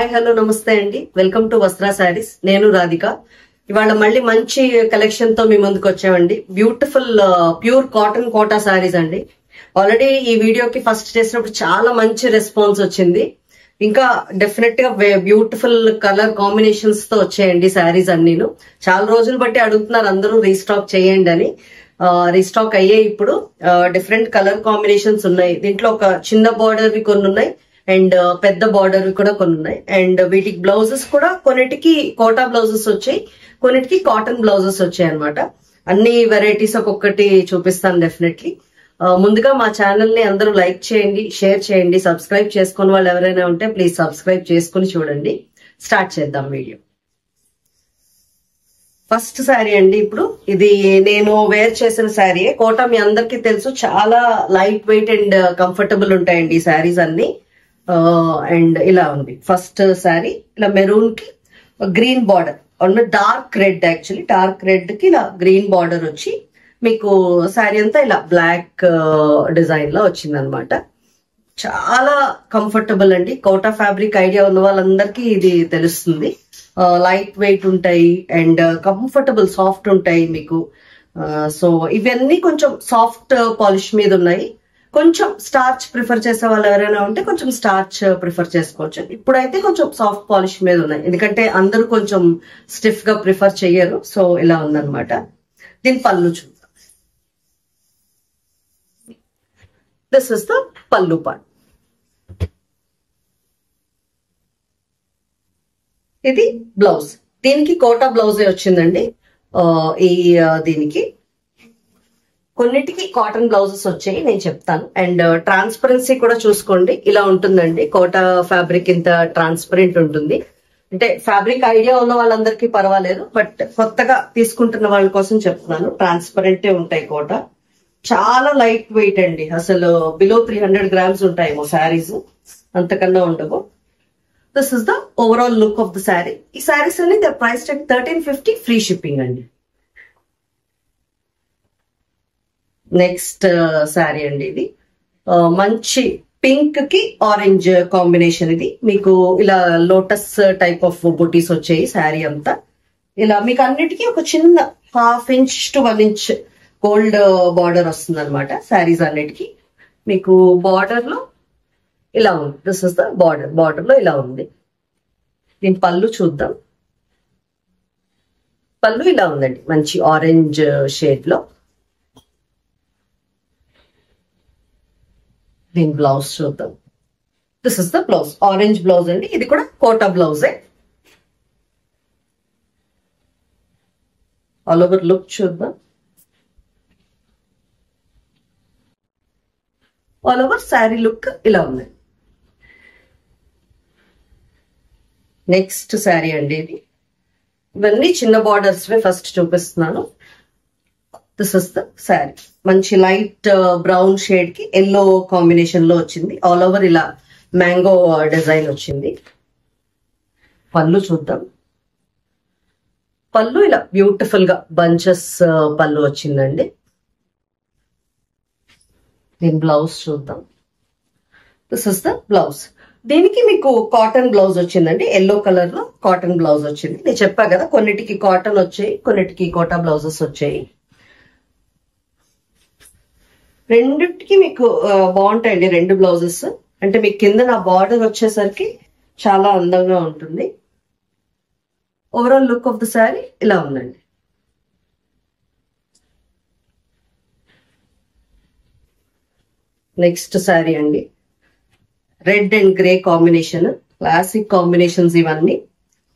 Hi hello namaste అండి. Welcome to Vastra saris. నేను రాధిక. ఇవాళ మళ్ళీ మంచి కలెక్షన్ తో మీ ముందుకు వచ్చామండి. Beautiful pure cotton Kota saris అండి. ఆల్రెడీ ఈ వీడియోకి ఫస్ట్ చేసినప్పుడు చాలా మంచి రెస్పాన్స్ వచ్చింది. ఇంకా డెఫినెట్ గా బ్యూటిఫుల్ కలర్ కాంబినేషన్స్ తో వచ్చాయండి శారీస్ అన్నీను. చాలా రోజులు బట్టి అడుగుతున్నారు అందరూ రీస్టాక్ చేయండి అని. రీస్టాక్ అయ్యాయి. ఇప్పుడు డిఫరెంట్ కలర్ కాంబినేషన్స్ ఉన్నాయి. దీంట్లో ఒక చిన్న బార్డర్ వి కొన్ని ఉన్నాయి అండ్ పెద్ద బార్డర్ కూడా కొన్ని ఉన్నాయి. అండ్ వీటికి బ్లౌజెస్ కూడా కొన్నిటికి కోటా బ్లౌజెస్ వచ్చాయి, కొన్నిటికి కాటన్ బ్లౌజెస్ వచ్చాయి అనమాట. అన్ని వెరైటీస్ ఒక్కొక్కటి చూపిస్తాను డెఫినెట్లీ. ముందుగా మా ఛానల్ ని అందరూ లైక్ చేయండి, షేర్ చేయండి. సబ్స్క్రైబ్ చేసుకుని వాళ్ళు ఎవరైనా ఉంటే ప్లీజ్ సబ్స్క్రైబ్ చేసుకుని చూడండి. స్టార్ట్ చేద్దాం వీడియో. ఫస్ట్ శారీ అండి. ఇప్పుడు ఇది నేను వేర్ చేసిన శారీ. కోటా మీ అందరికీ తెలుసు, చాలా లైట్ వెయిట్ అండ్ కంఫర్టబుల్ ఉంటాయండి ఈ శారీస్ అన్ని. అండ్ ఇలా ఉంది ఫస్ట్ శారీ. ఇలా మెరూన్ కి green border, dark red, actually dark red కి ఇలా గ్రీన్ బార్డర్ వచ్చి మీకు శారీ అంతా ఇలా బ్లాక్ డిజైన్ లో వచ్చింది అనమాట. చాలా కంఫర్టబుల్ అండి. కోటా ఫ్యాబ్రిక్ ఐడియా ఉన్న వాళ్ళందరికీ ఇది తెలుస్తుంది. లైట్ వెయిట్ ఉంటాయి అండ్ కంఫర్టబుల్ సాఫ్ట్ ఉంటాయి మీకు. సో ఇవన్నీ కొంచెం సాఫ్ట్ పాలిష్ మీద ఉన్నాయి. కొంచెం స్టార్చ్ ప్రిఫర్ చేసే వాళ్ళు ఎవరైనా ఉంటే కొంచెం స్టార్చ్ ప్రిఫర్ చేసుకోవచ్చు. ఇప్పుడైతే కొంచెం సాఫ్ట్ పాలిష్ మీద ఉన్నాయి, ఎందుకంటే అందరూ కొంచెం స్టిఫ్ గా ప్రిఫర్ చెయ్యరు. సో ఇలా ఉందన్నమాట. దీని పళ్ళు చూద్దాం. This is the pallu part. ఇది బ్లౌజ్. దీనికి కోటా బ్లౌజే వచ్చిందండి. ఈ దీనికి కొన్నిటికి కాటన్ బ్లౌజెస్ వచ్చాయి, నేను చెప్తాను. అండ్ ట్రాన్స్పరెన్సీ కూడా చూసుకోండి. ఇలా ఉంటుందండి. కోటా ఫ్యాబ్రిక్ ఇంత ట్రాన్స్పరెంట్ ఉంటుంది. అంటే ఫ్యాబ్రిక్ ఐడియా ఉన్న వాళ్ళందరికీ పర్వాలేదు, బట్ కొత్తగా తీసుకుంటున్న వాళ్ళ కోసం చెప్తున్నాను. ట్రాన్స్పరెంటే ఉంటాయి కోటా. చాలా లైట్ వెయిట్ అండి. అసలు బిలో 300 grams ఉంటాయేమో శారీస్, అంతకన్నా ఉండవు. This is the overall look of the sari. ఈ శారీస్ అన్ని the price tech 1350, free shipping అండి. నెక్స్ట్ శారీ అండి. ఇది మంచి పింక్ కి ఆరెంజ్ కాంబినేషన్. ఇది మీకు ఇలా లోటస్ టైప్ ఆఫ్ బుటీస్ వచ్చాయి శారీ అంతా. ఇలా మీకు అన్నిటికీ ఒక చిన్న 1/2 inch to 1 inch gold border వస్తుంది అనమాట శారీస్ అన్నిటికీ. మీకు బార్డర్ లో ఇలా ఉంది. This is the border. Border లో ఇలా ఉంది. దీని పళ్ళు చూద్దాం. పళ్ళు ఇలా ఉందండి, మంచి ఆరెంజ్ షేడ్ లో. దీని బ్లౌజ్ చూద్దాం. This is the blouse. Orange blouse అండి. ఇది కూడా కోటా బ్లౌజే. ఆల్ ఓవర్ లుక్ చూద్దాం. ఆల్ ఓవర్ శారీ లుక్ ఇలా ఉంది. నెక్స్ట్ శారీ అండి. ఇది ఇవన్నీ చిన్న బార్డర్స్ ఫస్ట్ చూపిస్తున్నాను. This is the sari. మంచి లైట్ బ్రౌన్ షేడ్ కి ఎల్లో కాంబినేషన్ లో వచ్చింది. ఆల్ ఓవర్ ఇలా మ్యాంగో డిజైన్ వచ్చింది. పళ్ళు చూద్దాం. పళ్ళు ఇలా బ్యూటిఫుల్ గా బంచెస్ పళ్ళు వచ్చిందండి. దీని బ్లౌజ్ చూద్దాం. This is the blouse. దీనికి మీకు కాటన్ బ్లౌజ్ వచ్చిందండి. ఎల్లో కలర్ లో కాటన్ బ్లౌజ్ వచ్చింది. నేను చెప్పా కదా, కొన్నిటికి కాటన్ వచ్చాయి, కొన్నిటికి కోటా బ్లౌజెస్ వచ్చాయి. రెండిటికి మీకు బాగుంటాయండి రెండు బ్లౌజెస్. అంటే మీకు కింద నా బార్డర్ వచ్చేసరికి చాలా అందంగా ఉంటుంది. Overall look of the sari ఇలా ఉందండి. నెక్స్ట్ శారీ అండి. Red and grey combination, classic combinations ఇవన్నీ.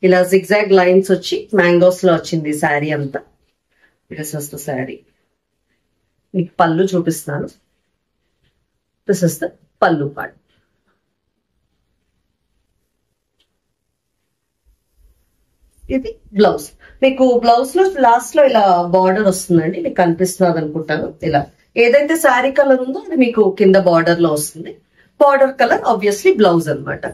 ఇలా జిగ్జాగ్ లైన్స్ వచ్చి మ్యాంగోస్ లో వచ్చింది శారీ అంతా. This is the sari. మీకు పళ్ళు చూపిస్తాను. This is the pallu part. ఇది బ్లౌజ్. మీకు బ్లౌజ్ లో లాస్ట్ లో ఇలా బార్డర్ వస్తుందండి. మీకు కనిపిస్తున్నది అనుకుంటాను. ఇలా ఏదైతే శారీ కలర్ ఉందో అది మీకు కింద బార్డర్ లో వస్తుంది. బార్డర్ కలర్ ఆబ్వియస్లీ బ్లౌజ్ అనమాట.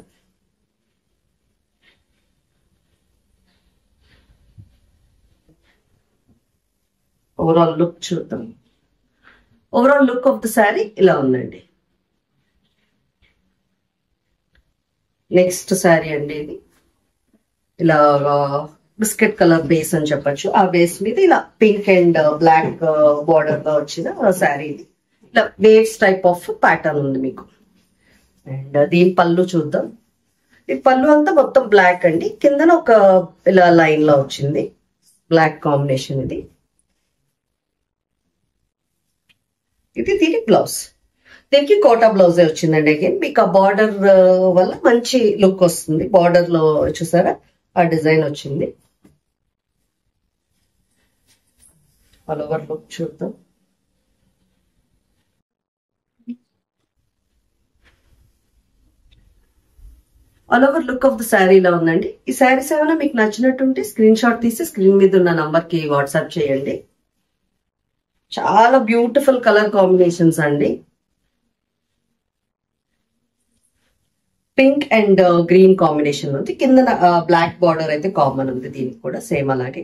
ఓవరాల్ లుక్ చూద్దాం. Overall look of the sari ఇలా ఉందండి. నెక్స్ట్ శారీ అండి ఇది. ఇలా బిస్కెట్ కలర్ బేస్ అని చెప్పొచ్చు. ఆ బేస్ మీద ఇలా పింక్ అండ్ బ్లాక్ బార్డర్ గా వచ్చిన శారీ ఇది. ఇలా వేవ్స్ టైప్ ఆఫ్ ప్యాటర్న్ ఉంది మీకు. అండ్ దీని పళ్ళు చూద్దాం. ఈ పళ్ళు అంతా మొత్తం బ్లాక్ అండి. కిందన ఒక ఇలా లైన్ లో వచ్చింది బ్లాక్ కాంబినేషన్. ఇది దీని బ్లౌజ్. దీనికి కోటా బ్లౌజే వచ్చిందండి. అగైన్ మీకు ఆ బార్డర్ వల్ల మంచి లుక్ వస్తుంది. బార్డర్ లో చూసారా ఆ డిజైన్ వచ్చింది. ఆల్ ఓవర్ లుక్ చూద్దాం. All over look of the sari ఇలా ఉందండి. ఈ శారీస్ ఏమైనా మీకు నచ్చినట్టుంటే స్క్రీన్ షాట్ తీసి స్క్రీన్ మీద ఉన్న నంబర్ కి వాట్సాప్ చేయండి. చాలా బ్యూటిఫుల్ కలర్ కాంబినేషన్స్ అండి. పింక్ అండ్ గ్రీన్ కాంబినేషన్ ఉంది. కింద బ్లాక్ బార్డర్ అయితే కామన్ ఉంది. దీనికి కూడా సేమ్ అలాగే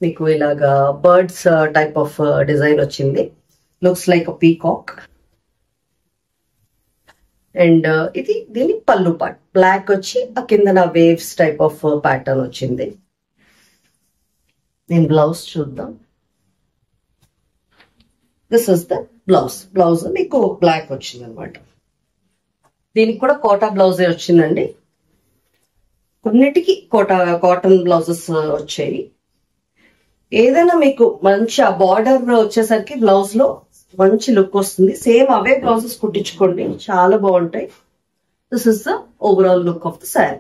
మీకు ఇలాగా బర్డ్స్ టైప్ ఆఫ్ డిజైన్ వచ్చింది. Looks like a peacock. And ఇది దీని పళ్ళు పార్ట్ బ్లాక్ వచ్చి ఆ కింద వేవ్స్ టైప్ ఆఫ్ ప్యాటర్న్ వచ్చింది. నేను బ్లౌజ్ చూద్దాం. This is the blouse. Blouse మీకు బ్లాక్ వచ్చింది అనమాట. దీనికి కూడా కోటా బ్లౌజే వచ్చిందండి. కొన్నిటికి కాటన్ బ్లౌజెస్ వచ్చాయి. ఏదైనా మీకు మంచి ఆ బార్డర్ వచ్చేసరికి బ్లౌజ్ లో మంచి లుక్ వస్తుంది. సేమ్ అవే బ్లౌజెస్ కుట్టించుకోండి, చాలా బాగుంటాయి. This is the overall look of the sari.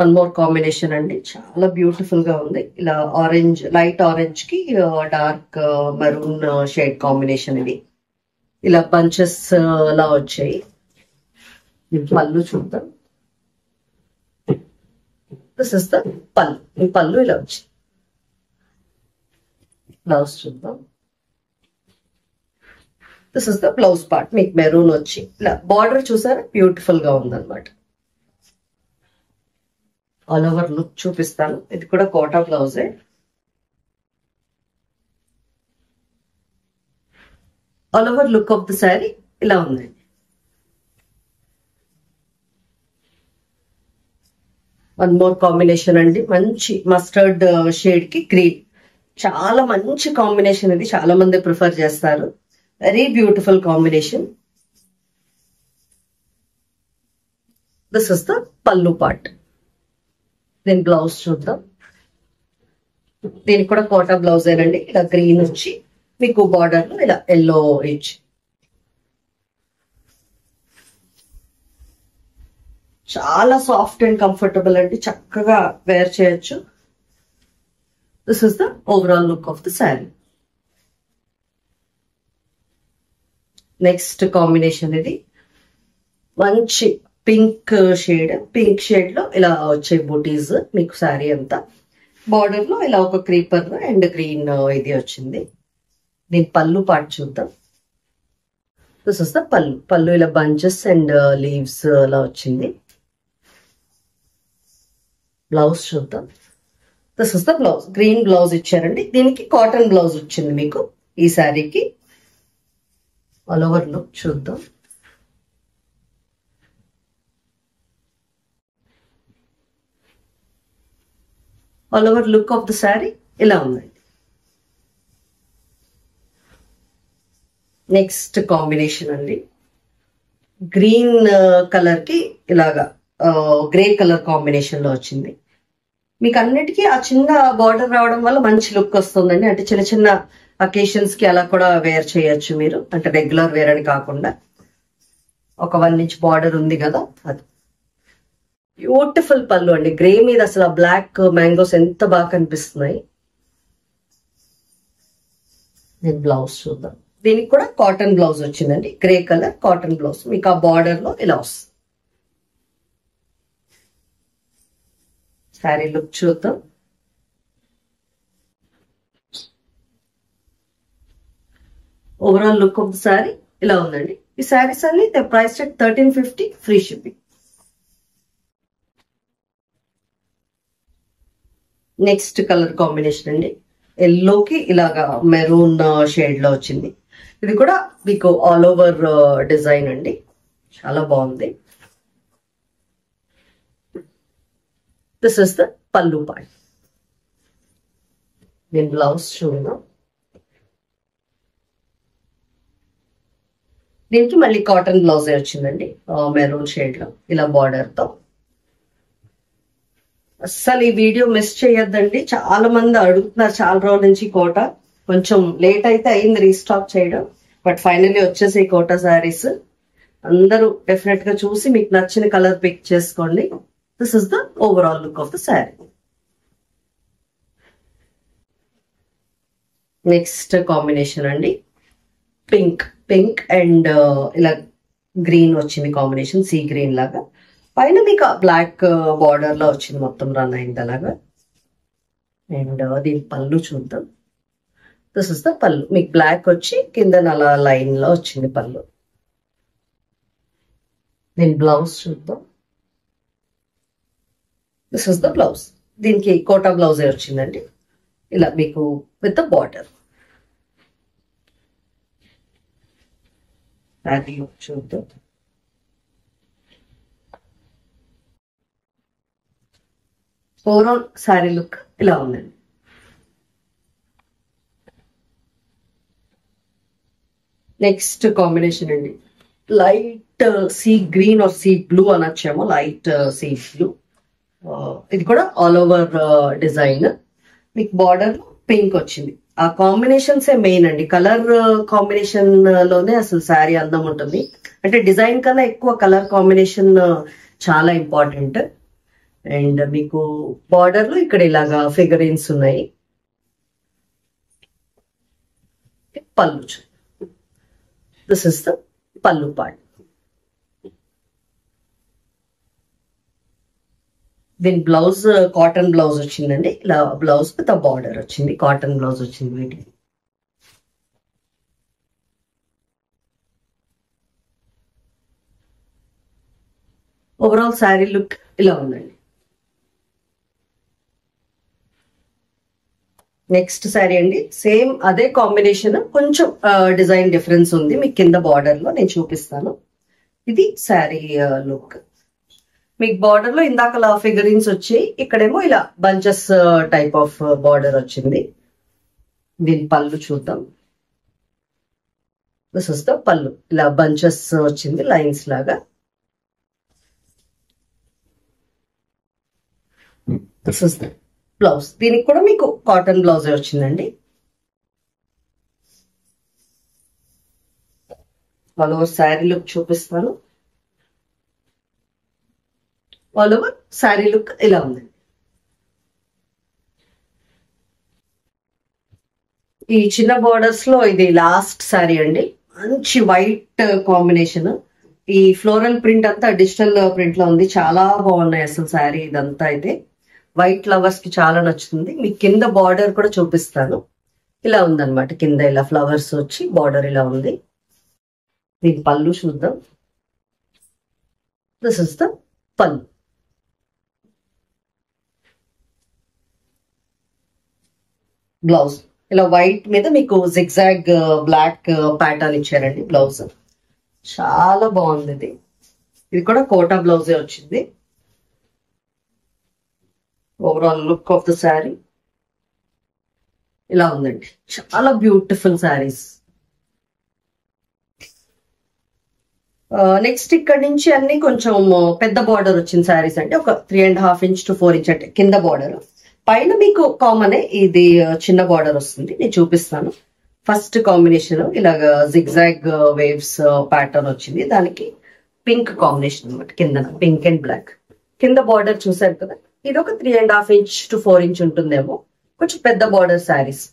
One more combination అండి. చాలా బ్యూటిఫుల్ గా ఉంది. ఇలా ఆరెంజ్, లైట్ ఆరెంజ్ కి డార్క్ మెరూన్ షేడ్ కాంబినేషన్. ఇది ఇలా బంచెస్ లా వచ్చాయి. పళ్ళు చూద్దాం. దిస్ ఇస్ ద పళ్ళు. ఈ పళ్ళు ఇలా వచ్చి. బ్లౌజ్ చూద్దాం. This is the blouse part. మీకు మెరూన్ వచ్చి ఇలా బార్డర్ చూసారా బ్యూటిఫుల్ గా ఉందన్నమాట. ఆల్ ఓవర్ లుక్ చూపిస్తాను. ఇది కూడా కోటా బ్లౌజే. All over look of the sari ఇలా ఉందండి. వన్ మోర్ కాంబినేషన్ అండి. మంచి మస్టర్డ్ షేడ్ కి గ్రీన్. చాలా మంచి కాంబినేషన్ ఇది. చాలా మంది ప్రిఫర్ చేస్తారు. Very beautiful combination. This is the pallu part. దీని బ్లౌజ్ చూద్దాం. దీనికి కూడా కోటా బ్లౌజ్ ఏనండి. ఇలా గ్రీన్ వచ్చి మీకు బార్డర్ లో ఇలా ఎల్లో ఇచ్చి చాలా సాఫ్ట్ అండ్ కంఫర్టబుల్ అండి. చక్కగా వేర్ చేయొచ్చు. This is the overall look of the sari. Next combination ఇది మంచి పింక్ షేడ్. పింక్ షేడ్ లో ఇలా వచ్చే బూటీస్ మీకు శారీ అంతా. బార్డర్ లో ఇలా ఒక క్రీపర్ అండ్ గ్రీన్ ఇది వచ్చింది. దీని పళ్ళు పార్ట్ చూద్దాం. దిస్ ఇస్ ద పళ్ళు. పళ్ళు ఇలా బంచెస్ అండ్ లీవ్స్ అలా వచ్చింది. బ్లౌజ్ చూద్దాం. This is the blouse. Green blouse ఇచ్చారండి. దీనికి కాటన్ బ్లౌజ్ వచ్చింది మీకు ఈ శారీకి. ఆల్ ఓవర్ లుక్ చూద్దాం. All over look of the sari ఇలా ఉందండి. నెక్స్ట్ కాంబినేషన్ అండి. గ్రీన్ కలర్ కి ఇలాగా గ్రే కలర్ కాంబినేషన్ లో వచ్చింది. మీకు అన్నిటికీ ఆ చిన్న బార్డర్ రావడం వల్ల మంచి లుక్ వస్తుందండి. అంటే చిన్న చిన్న అకేషన్స్ కి అలా కూడా వేర్ చేయొచ్చు మీరు. అంటే రెగ్యులర్ వేర్ అని కాకుండా ఒక 1 ఇంచ్ బార్డర్ ఉంది కదా అది. బ్యూటిఫుల్ పళ్ళు అండి. గ్రే మీద అసలు ఆ బ్లాక్ మ్యాంగోస్ ఎంత బాగా కనిపిస్తున్నాయి. నేను బ్లౌజ్ చూద్దాం. దీనికి కూడా కాటన్ బ్లౌజ్ వచ్చిందండి. Grey colour cotton blouse. మీకు ఆ బార్డర్ లో ఇలా వస్తుంది. శారీ లుక్ చూద్దాం. Overall look of the sari ఇలా ఉందండి. ఈ శారీస్ అన్ని price at 1350 free shipping. Next colour combination అండి. ఎల్లోకి ఇలాగా మెరూన్ షేడ్ లో వచ్చింది. ఇది కూడా మీకు ఆల్ ఓవర్ డిజైన్ అండి, చాలా బాగుంది. దిస్ ఇస్ ద పల్లు పార్ట్. దీని బ్లౌజ్ చూద్దాం. దీనికి మళ్ళీ కాటన్ బ్లౌజే వచ్చిందండి, మెరూన్ షేడ్ లో ఇలా బార్డర్ తో. అస్సలు ఈ వీడియో మిస్ చేయొద్దండి, చాలా మంది అడుగుతున్నారు చాలా రోజుల నుంచి కోట. కొంచెం లేట్ అయితే అయింది రీస్టాక్ చేయడం, బట్ ఫైనల్లీ వచ్చేసి కోటా శారీస్. అందరూ డెఫినెట్ గా చూసి మీకు నచ్చిన కలర్ పిక్ చేసుకోండి. This is the overall look of the sari. Next combination అండి పింక్, పింక్ అండ్ ఇలా గ్రీన్ వచ్చింది కాంబినేషన్, సీ గ్రీన్ లాగా. పైన మీకు బ్లాక్ బార్డర్ లో వచ్చింది, మొత్తం రన్ అయింది అలాగా. అండ్ దీని పళ్ళు చూద్దాం. దిస్ ఇస్ ద పళ్ళు, మీకు బ్లాక్ వచ్చి కింద అలా లైన్ లో వచ్చింది పళ్ళు. దీని బ్లౌజ్ చూద్దాం. This is the blouse. దీనికి కోటా బ్లౌజే వచ్చిందండి, ఇలా మీకు విత్ ద బార్డర్. అది చూద్దాం. ఓవరాల్ శారీ లుక్ ఇలా ఉందండి. నెక్స్ట్ కాంబినేషన్ అండి light sea green or sea blue అనొచ్చేమో, లైట్ సీ బ్లూ. ఇది కూడా ఆల్ ఓవర్ డిజైన్, మీకు బార్డర్ పింక్ వచ్చింది. ఆ కాంబినేషన్స్ ఏ మెయిన్ అండి, కలర్ కాంబినేషన్ లోనే అసలు శారీ అందం ఉంటుంది. అంటే డిజైన్ కన్నా ఎక్కువ కలర్ కాంబినేషన్ చాలా ఇంపార్టెంట్. అండ్ మీకు బార్డర్ లో ఇక్కడ ఇలాగా ఫిగరిన్స్ ఉన్నాయి. Pallu, this is the pallu part. దీని బ్లౌజ్ కాటన్ బ్లౌజ్ వచ్చిందండి, ఇలా బ్లౌజ్ విత్ బార్డర్ వచ్చింది, కాటన్ బ్లౌజ్ వచ్చింది వీటికి. ఓవరాల్ శారీ లుక్ ఇలా ఉందండి. నెక్స్ట్ శారీ అండి సేమ్ అదే కాంబినేషన్, కొంచెం డిజైన్ డిఫరెన్స్ ఉంది మీకు కింద బార్డర్ లో, నేను చూపిస్తాను. ఇది శారీ లుక్. మీకు బార్డర్ లో ఇందాక ఫిగరిన్స్ వచ్చి, ఇక్కడేమో ఇలా బంచెస్ టైప్ ఆఫ్ బార్డర్ వచ్చింది. దీని పళ్ళు చూద్దాం. దిస్ ఇస్ ద పళ్ళు, ఇలా బంచెస్ వచ్చింది లైన్స్ లాగా. This is the blouse. దీనికి కూడా మీకు కాటన్ బ్లౌజే వచ్చిందండి. ఆల్ ఓవర్ శారీ లుక్ చూపిస్తాను. ఆల్ ఓవర్ శారీ లుక్ ఇలా ఉంది. ఈ చిన్న బార్డర్స్ లో ఇది లాస్ట్ శారీ అండి, మంచి వైట్ కాంబినేషన్. ఈ ఫ్లోరల్ ప్రింట్ అంతా డిజిటల్ ప్రింట్ లో ఉంది, చాలా బాగున్నాయి అసలు శారీ ఇదంతా. అయితే వైట్ ఫ్లవర్స్ కి చాలా నచ్చుతుంది. మీకు కింద బార్డర్ కూడా చూపిస్తాను, ఇలా ఉందన్నమాట. కింద ఇలా ఫ్లవర్స్ వచ్చి బార్డర్ ఇలా ఉంది. దీని పళ్ళు చూద్దాం. దిస్ ఇస్ ద పళ్ళు. బ్లౌజ్ ఇలా వైట్ మీద మీకు జిగ్జాగ్ బ్లాక్ ప్యాటర్న్ ఇచ్చారండి బ్లౌజ్, చాలా బాగుంది. ఇది కూడా కోటా బ్లౌజే వచ్చింది. Overall look of the sari ఇలా ఉందండి, చాలా బ్యూటిఫుల్ శారీస్. నెక్స్ట్ ఇక్కడ నుంచి అన్ని కొంచెం పెద్ద బార్డర్ వచ్చిన శారీస్ అంటే ఒక 3.5 ఇంచ్ to 4 ఇంచ్ అంటే కింద బార్డర్. పైన మీకు కామన్ ఇది చిన్న బార్డర్ వస్తుంది, నేను చూపిస్తాను. ఫస్ట్ కాంబినేషన్ ఇలాగ జిగ్జాగ్ వేవ్స్ ప్యాటర్న్ వచ్చింది, దానికి పింక్ కాంబినేషన్ అనమాట. కింద పింక్ అండ్ బ్లాక్. కింద బార్డర్ చూసారు కదా, ఇది ఒక 3.5 ఇంచ్ to 4 ఇంచ్ ఉంటుందేమో, కొంచెం పెద్ద బార్డర్ శారీస్.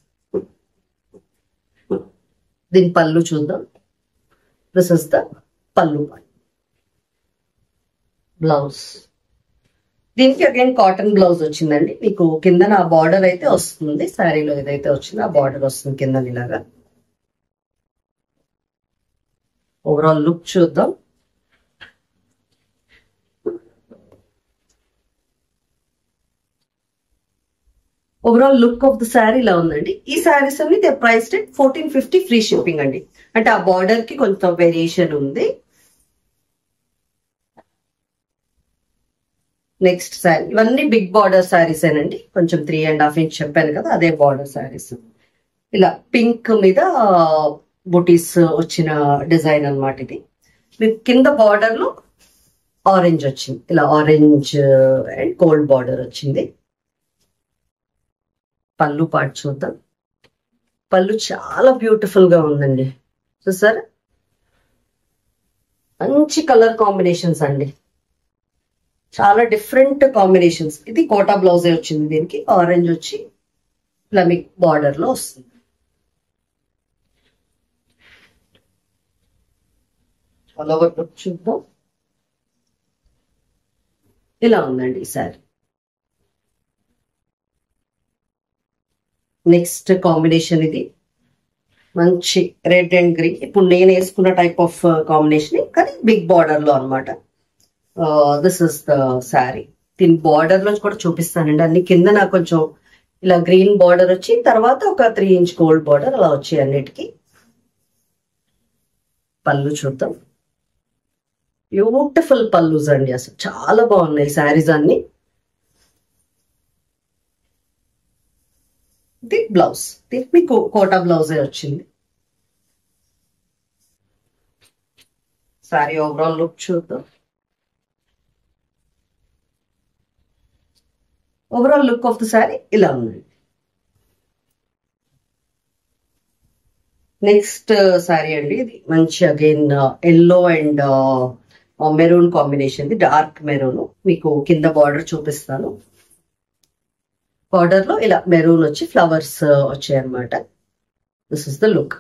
దీని పళ్ళు చూద్దాం. This is the pallu part. Blouse దీనికి అగైన్ కాటన్ బ్లౌజ్ వచ్చిందండి. మీకు కింద ఆ బార్డర్ అయితే వస్తుంది, శారీలో ఏదైతే వచ్చిందో ఆ బార్డర్ వస్తుంది కింద ఇలాగా. ఓవరాల్ లుక్ చూద్దాం. Overall look of the sari ఇలా ఉందండి. ఈ శారీస్ అన్ని they priced at 1450 free shipping అండి. అంటే ఆ బార్డర్ కి కొంచెం వేరియేషన్ ఉంది. నెక్స్ట్ శారీ, ఇవన్నీ బిగ్ బార్డర్ శారీస్ ఏనండి. కొంచెం 3.5 ఇంచ్ చెప్పాను కదా, అదే బార్డర్ శారీస్. ఇలా పింక్ మీద బుటీస్ వచ్చిన డిజైన్ అన్నమాట ఇది. మీకు కింద బార్డర్ లో ఆరెంజ్ వచ్చింది, ఇలా ఆరెంజ్ అండ్ గోల్డ్ బార్డర్ వచ్చింది. పళ్ళు పాటు చూద్దాం. పళ్ళు చాలా బ్యూటిఫుల్ గా ఉందండి. చూసారా, మంచి కలర్ కాంబినేషన్స్ అండి, చాలా డిఫరెంట్ కాంబినేషన్స్. ఇది కోటా బ్లౌజే వచ్చింది, దీనికి ఆరెంజ్ వచ్చి ఇలా మీకు బార్డర్ లో వస్తుంది. ఆల్ ఓవర్ లుక్ చూద్దాం. ఇలా ఉందండి ఈ శారీ. నెక్స్ట్ కాంబినేషన్ ఇది మంచి రెడ్ అండ్ గ్రీన్. ఇప్పుడు నేను వేసుకున్న టైప్ ఆఫ్ కాంబినేషన్, కానీ బిగ్ బార్డర్ లో అనమాట. This is the sari. దీని బార్డర్ లో కూడా చూపిస్తానండి. అన్ని కింద నాకు కొంచెం ఇలా గ్రీన్ బార్డర్ వచ్చి తర్వాత ఒక 3 ఇంచ్ గోల్డ్ బార్డర్ అలా వచ్చాయి అన్నిటికీ. పళ్ళు చూద్దాం. బ్యూటిఫుల్ పళ్ళుస్ అండి, అసలు చాలా బాగున్నాయి శారీస్ అన్ని. ఇది బ్లౌజ్, దీనికి మీకు కోటా బ్లౌజే వచ్చింది. శారీ ఓవరాల్ లుక్ చూద్దాం. Overall look of the sari ఇలా ఉంది. నెక్స్ట్ శారీ అండి, ఇది మంచి again yellow and maroon combination, dark maroon. మీకు కింద బార్డర్ చూపిస్తాను. బార్డర్ లో ఇలా మెరూన్ వచ్చి ఫ్లవర్స్ వచ్చాయి అనమాట. This is the look.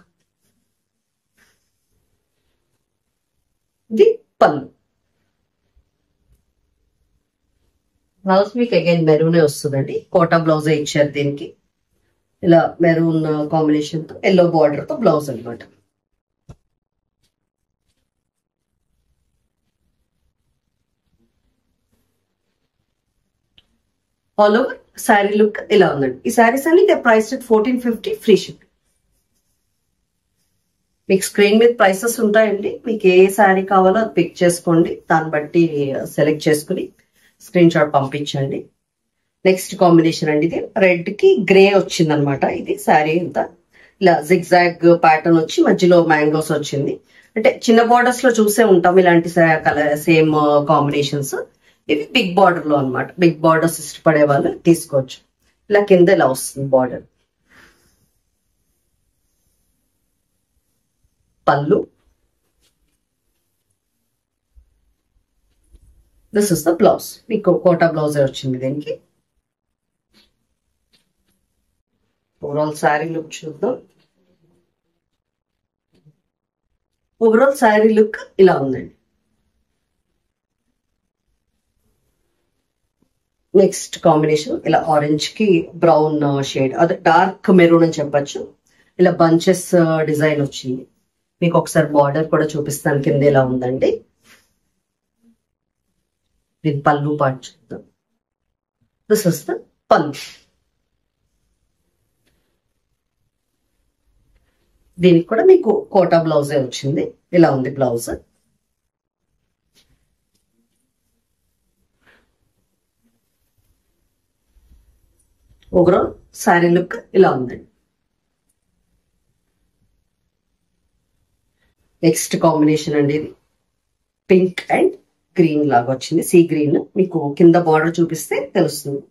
ఇది పళ్ళు. బ్లౌజ్ మీకు అగైన్ మెరూనే వస్తుందండి, కోటా బ్లౌజే ఇచ్చారు దీనికి. ఇలా మెరూన్ కాంబినేషన్ తో ఎల్లో బార్డర్ తో బ్లౌజ్ అనమాట. ఆల్ ఓవర్ శారీ లుక్ ఇలా ఉందండి. ఈ శారీస్ అన్ని దే ప్రైస్ 1450 ఫ్రీ షిప్. మీకు స్క్రీన్ మీద ప్రైసెస్ ఉంటాయండి. మీకు ఏ శారీ కావాలో అది పిక్ చేసుకోండి, దాన్ని బట్టి సెలెక్ట్ చేసుకుని స్క్రీన్ షాట్ పంపించండి. నెక్స్ట్ కాంబినేషన్ అండి, ఇది రెడ్ కి గ్రే వచ్చింది అనమాట. ఇది శారీ అంతా ఇలా జిగ్జాగ్ ప్యాటర్న్ వచ్చి మధ్యలో మ్యాంగోస్ వచ్చింది. అంటే చిన్న బార్డర్స్ లో చూసే ఉంటాం ఇలాంటి కలర్ సేమ్ కాంబినేషన్స్. ఇవి బిగ్ బార్డర్ లో అనమాట. బిగ్ బార్డర్స్ ఇష్టపడే వాళ్ళు తీసుకోవచ్చు. ఇలా కింద ఇలా వస్తుంది బార్డర్. పళ్ళు. This is the blouse. మీకు కోటా బ్లౌజే వచ్చింది దీనికి. ఓవరాల్ శారీ లుక్ చూద్దాం. ఓవరాల్ శారీ లుక్ ఇలా ఉందండి. నెక్స్ట్ కాంబినేషన్ ఇలా ఆరెంజ్ కి బ్రౌన్ షేడ్, అదే డార్క్ మెరూన్ అని చెప్పచ్చు. ఇలా బంచెస్ డిజైన్ వచ్చింది. మీకు ఒకసారి బార్డర్ కూడా చూపిస్తాను, కింద ఇలా ఉందండి. దీని పళ్ళు పాటు చూద్దాం. దిస్ ఇస్ ద పళ్ళు. దీనికి కూడా మీకు కోటా బ్లౌజే వచ్చింది. ఇలా ఉంది బ్లౌజ్. ఓవరాల్ శారీ లుక్ ఇలా ఉందండి. నెక్స్ట్ కాంబినేషన్ అండి, ఇది పింక్ అండ్ గ్రీన్ లాగా వచ్చింది, సీ గ్రీన్. మీకు కింద బార్డర్ చూపిస్తే తెలుస్తుంది.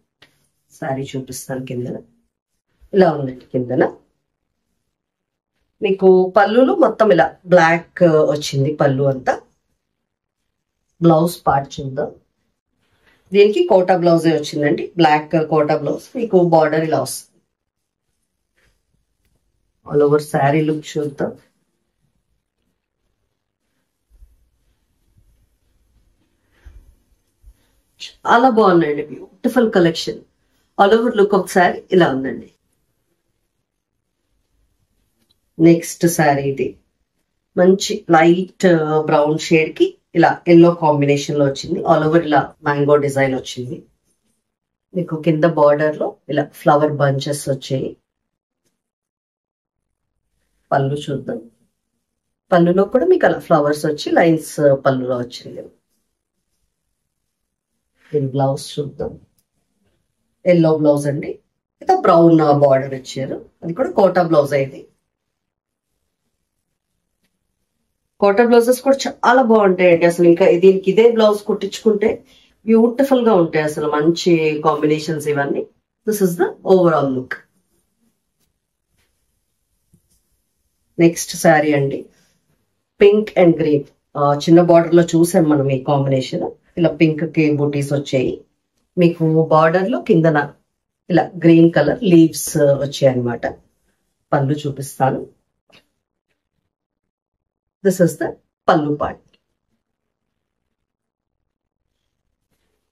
శారీ చూపిస్తాను. కింద ఇలా ఉందండి. కిందన మీకు పళ్ళులు మొత్తం ఇలా బ్లాక్ వచ్చింది పళ్ళు అంతా. బ్లౌజ్ పార్ట్ చూద్దాం. దీనికి కోటా బ్లౌజే వచ్చిందండి, బ్లాక్ కోటా బ్లౌజ్. మీకు బార్డర్ ఇలా వస్తుంది. ఆల్ ఓవర్ శారీ లుక్ చూద్దాం. చాలా బాగున్నాయండి, beautiful collection. All over look of sari ఇలా ఉందండి. నెక్స్ట్ శారీ ఇది మంచి లైట్ బ్రౌన్ షేడ్ కి ఇలా ఎల్లో కాంబినేషన్ లో వచ్చింది. ఆల్ ఓవర్ ఇలా మ్యాంగో డిజైన్ వచ్చింది. మీకు కింద బార్డర్ లో ఇలా ఫ్లవర్ బంచెస్ వచ్చాయి. పళ్ళు చూద్దాం. పళ్ళులో కూడా మీకు అలా ఫ్లవర్స్ వచ్చి లైన్స్ పళ్ళులో వచ్చింది. దీని బ్లౌజ్ చూద్దాం. ఎల్లో బ్లౌజ్ అండి, ఇంకా బ్రౌన్ బార్డర్ ఇచ్చారు. అది కూడా కోటా బ్లౌజ్ అయింది. కోటా బ్లౌజెస్ కూడా చాలా బాగుంటాయండి అసలు. ఇంకా దీనికి ఇదే బ్లౌజ్ కుట్టించుకుంటే బ్యూటిఫుల్ గా ఉంటాయి అసలు. మంచి కాంబినేషన్స్ ఇవన్నీ. This is the overall look. Next sari అండి, పింక్ అండ్ గ్రీన్. చిన్న బార్డర్ లో చూసాం మనం ఈ కాంబినేషన్. ఇలా పింక్ కి బూటీస్ వచ్చాయి. మీకు బార్డర్ లో కిందన ఇలా గ్రీన్ కలర్ లీవ్స్ వచ్చాయి అన్నమాట. పళ్ళు చూపిస్తాను. This is the pallu part.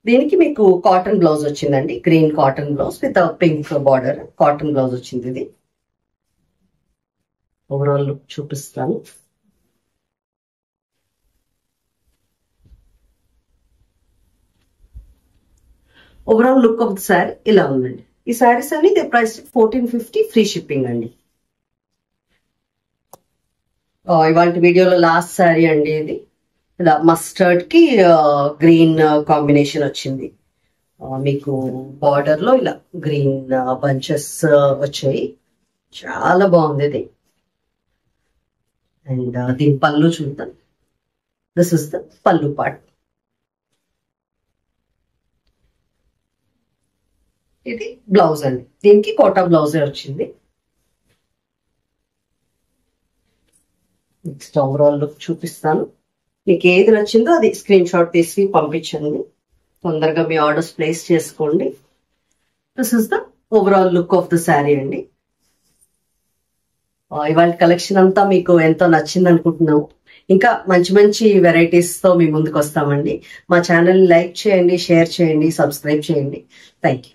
దీనికి మీకు కాటన్ బ్లౌజ్ వచ్చిందండి. Green cotton blouse with pink border cotton blouse వచ్చింది. ఇది ఓవరాల్ లుక్ చూపిస్తాను. Overall look of the sari ఇలా ఉందండి. ఈ శారీస్ అన్ని దే ప్రైస్ 1450, ఫ్రీ షిప్పింగ్ అండి. ఇవాళ వీడియోలో లాస్ట్ శారీ అండి ఇది. ఇలా మస్టర్డ్ కి గ్రీన్ కాంబినేషన్ వచ్చింది. మీకు బార్డర్ లో ఇలా గ్రీన్ బంచెస్ వచ్చాయి. చాలా బాగుంది ఇది. అండ్ దీని పళ్ళు చూద్దాం. This is the pallu part. ఇది బ్లౌజ్ అండి. దీనికి కోటా బ్లౌజే వచ్చింది. నెక్స్ట్ ఓవరాల్ లుక్ చూపిస్తాను. మీకు ఏది నచ్చిందో అది స్క్రీన్ షాట్ తీసి పంపించండి. తొందరగా మీ ఆర్డర్స్ ప్లేస్ చేసుకోండి. This is the overall look of the sari అండి. ఇవాళ కలెక్షన్ అంతా మీకు ఎంతో నచ్చింది అనుకుంటున్నాము. ఇంకా మంచి మంచి వెరైటీస్ తో మీ ముందుకు వస్తామండి. మా ఛానల్ లైక్ చేయండి, షేర్ చేయండి, సబ్స్క్రైబ్ చేయండి. Thank you.